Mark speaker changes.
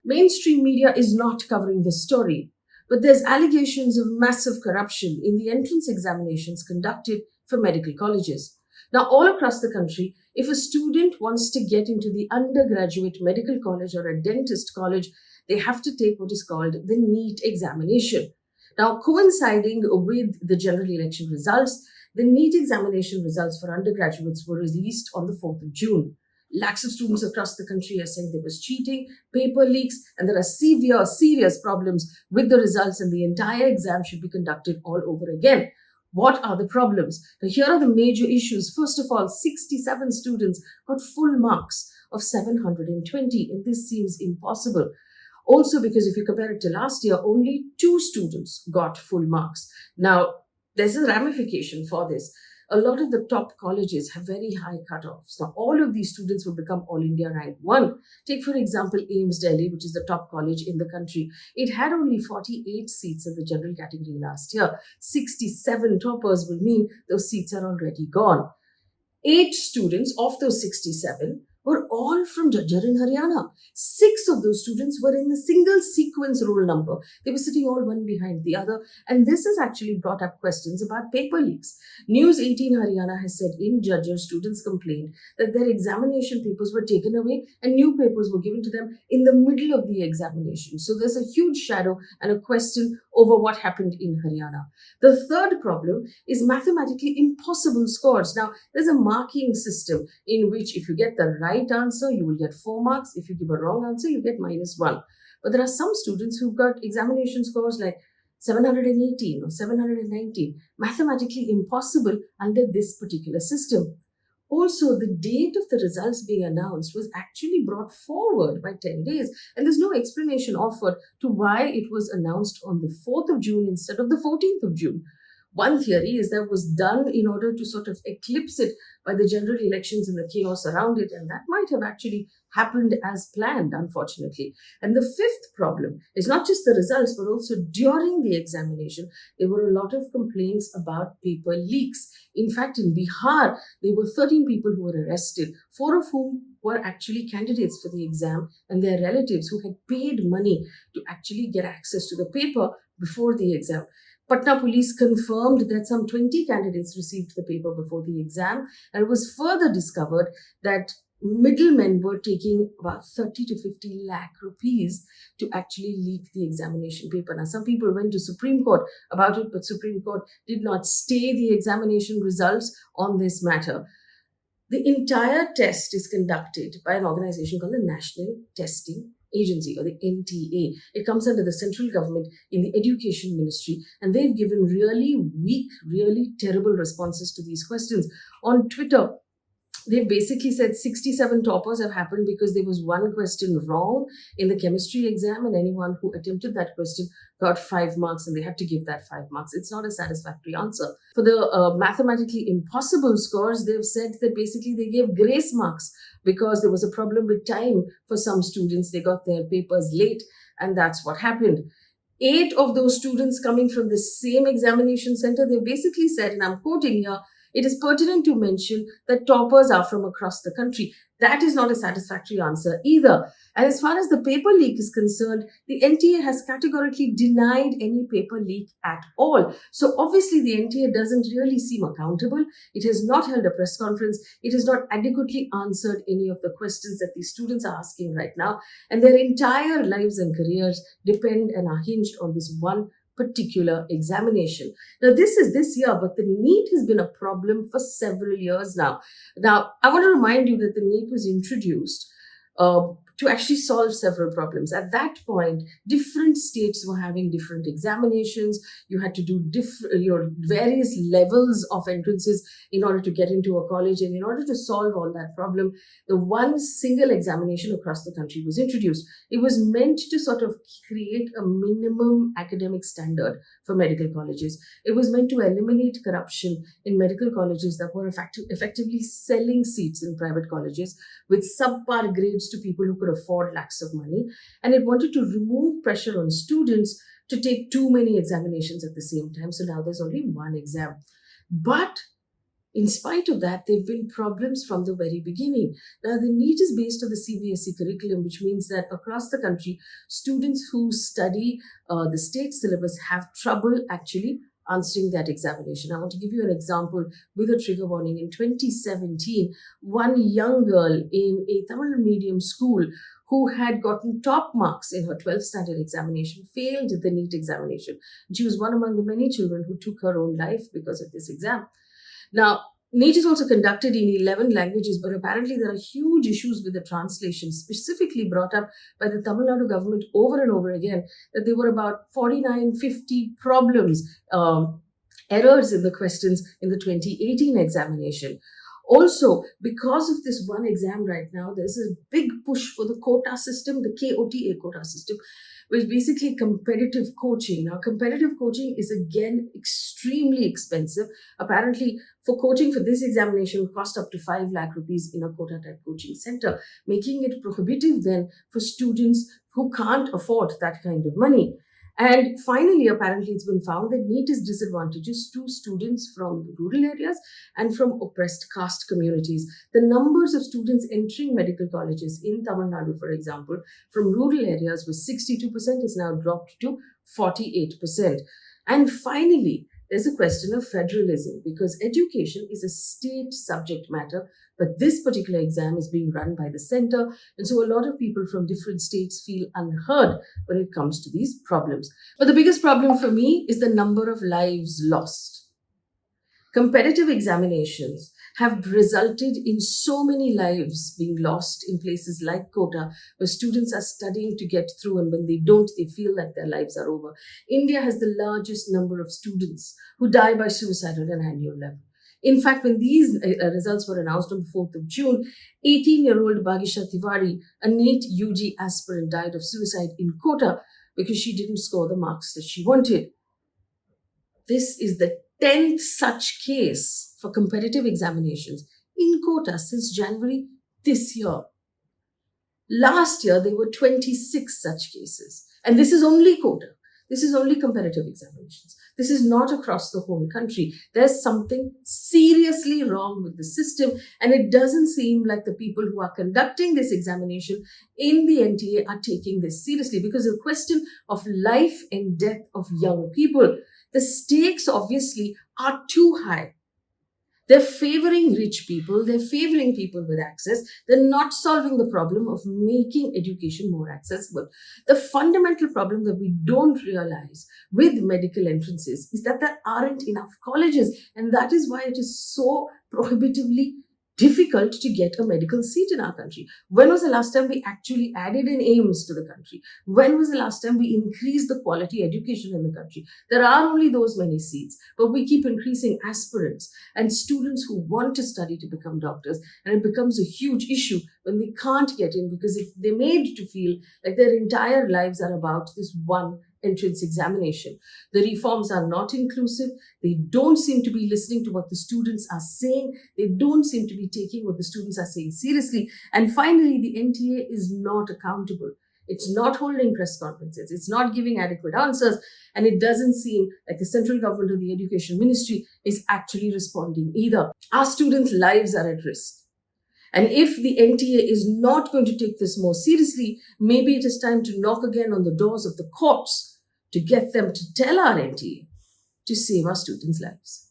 Speaker 1: Mainstream media is not covering this story, but there's allegations of massive corruption in the entrance examinations conducted for medical colleges. Now, all across the country, if a student wants to get into the undergraduate medical college or a dentist college, they have to take what is called the NEET examination. Now, coinciding with the general election results, the NEET examination results for undergraduates were released on the 4th of June. Lakhs of students across the country are saying there was cheating, paper leaks, and there are serious problems with the results, and the entire exam should be conducted all over again. What are the problems? Now, here are the major issues. First of all, 67 students got full marks of 720, and this seems impossible. Also, because if you compare it to last year, only 2 students got full marks. Now, there's a ramification for this. A lot of the top colleges have very high cutoffs. Now, all of these students will become All India Rank 1. Take, for example, AIMS Delhi, which is the top college in the country. It had only 48 seats in the general category last year. 67 toppers will mean those seats are already gone. 8 students of those 67 were all from Jajjar in Haryana. 6 of those students were in the single sequence roll number. They were sitting all one behind the other. And this has actually brought up questions about paper leaks. News 18 Haryana has said in Jajjar, students complained that their examination papers were taken away and new papers were given to them in the middle of the examination. So there's a huge shadow and a question over what happened in Haryana. The third problem is mathematically impossible scores. Now, there's a marking system in which if you get the right answer, you will get 4 marks. If you give a wrong answer, you get -1. But there are some students who've got examination scores like 718 or 719, mathematically impossible under this particular system. Also, the date of the results being announced was actually brought forward by 10 days, and there's no explanation offered to why it was announced on the 4th of June instead of the 14th of June. One theory is that it was done in order to sort of eclipse it by the general elections and the chaos around it, and that might have actually happened as planned, unfortunately. And the fifth problem is not just the results, but also during the examination, there were a lot of complaints about paper leaks. In fact, in Bihar, there were 13 people who were arrested, 4 of whom were actually candidates for the exam and their relatives who had paid money to actually get access to the paper before the exam. Patna police confirmed that some 20 candidates received the paper before the exam, and it was further discovered that middlemen were taking about 30 to 50 lakh rupees to actually leak the examination paper. Now, some people went to Supreme Court about it, but Supreme Court did not stay the examination results on this matter. The entire test is conducted by an organization called the National Testing Agency, or the NTA. It comes under the central government in the Education Ministry, and they've given really weak, really terrible responses to these questions. On Twitter, they've basically said 67 toppers have happened because there was one question wrong in the chemistry exam, and anyone who attempted that question got 5 marks, and they had to give that 5 marks. It's not a satisfactory answer. For the mathematically impossible scores, they've said that basically they gave grace marks because there was a problem with time for some students. They got their papers late, and that's what happened. 8 of those students coming from the same examination center, they basically said, and I'm quoting here, "It is pertinent to mention that toppers are from across the country." That is not a satisfactory answer either. And as far as the paper leak is concerned, the NTA has categorically denied any paper leak at all. So obviously the NTA doesn't really seem accountable. It has not held a press conference. It has not adequately answered any of the questions that these students are asking right now. And their entire lives and careers depend and are hinged on this one particular examination. Now, this is this year, but the NEET has been a problem for several years now. Now, I want to remind you that the NEET was introduced to actually solve several problems. At that point, different states were having different examinations. You had to do your various levels of entrances in order to get into a college. And in order to solve all that problem, the one single examination across the country was introduced. It was meant to sort of create a minimum academic standard for medical colleges. It was meant to eliminate corruption in medical colleges that were effectively selling seats in private colleges with subpar grades to people who could afford lakhs of money. And it wanted to remove pressure on students to take too many examinations at the same time. So now there's only one exam. But In spite of that, there have been problems from the very beginning. Now, the NEET is based on the CBSE curriculum, which means that across the country, students who study the state syllabus have trouble actually answering that examination. I want to give you an example with a trigger warning. In 2017, one young girl in a Tamil medium school who had gotten top marks in her 12th standard examination failed the NEET examination. She was one among the many children who took her own life because of this exam. Now, NEET is also conducted in 11 languages, but apparently there are huge issues with the translation, specifically brought up by the Tamil Nadu government over and over again, that there were about 49, 50 problems, errors in the questions in the 2018 examination. Also, because of this one exam right now, there's a big push for the quota system, the KOTA quota system, which is basically competitive coaching. Now, competitive coaching is again extremely expensive. Apparently, for coaching for this examination would cost up to 5 lakh rupees in a quota type coaching center, making it prohibitive then for students who can't afford that kind of money. And finally, apparently, it's been found that NEET is disadvantageous to students from rural areas and from oppressed caste communities. The numbers of students entering medical colleges in Tamil Nadu, for example, from rural areas was 62%, is now dropped to 48%. And finally, there's a question of federalism, because education is a state subject matter, but this particular exam is being run by the center. And so a lot of people from different states feel unheard when it comes to these problems. But the biggest problem for me is the number of lives lost. Competitive examinations have resulted in so many lives being lost in places like Kota, where students are studying to get through, and when they don't, they feel like their lives are over. India has the largest number of students who die by suicide at an annual level. In fact, when these results were announced on the 4th of June, 18-year-old Bhagisha Tiwari, a NEET UG aspirant, died of suicide in Kota because she didn't score the marks that she wanted. This is the 10th such case for competitive examinations in Kota since January this year. Last year, there were 26 such cases. And this is only Kota. This is only competitive examinations. This is not across the whole country. There's something seriously wrong with the system, and it doesn't seem like the people who are conducting this examination in the NTA are taking this seriously, because the question of life and death of young people, the stakes obviously are too high. They're favoring rich people, they're favoring people with access, they're not solving the problem of making education more accessible. The fundamental problem that we don't realize with medical entrances is that there aren't enough colleges, and that is why it is so prohibitively difficult to get a medical seat in our country. When was the last time we actually added an AIMS to the country? When was the last time we increased the quality education in the country? There are only those many seats, but we keep increasing aspirants and students who want to study to become doctors, and it becomes a huge issue when they can't get in, because if they're made to feel like their entire lives are about this one entrance examination. The reforms are not inclusive. They don't seem to be listening to what the students are saying. They don't seem to be taking what the students are saying seriously. And finally, the NTA is not accountable. It's not holding press conferences. It's not giving adequate answers. And it doesn't seem like the central government or the education ministry is actually responding either. Our students' lives are at risk. And if the NTA is not going to take this more seriously, maybe it is time to knock again on the doors of the courts to get them to tell our NTA to save our students' lives.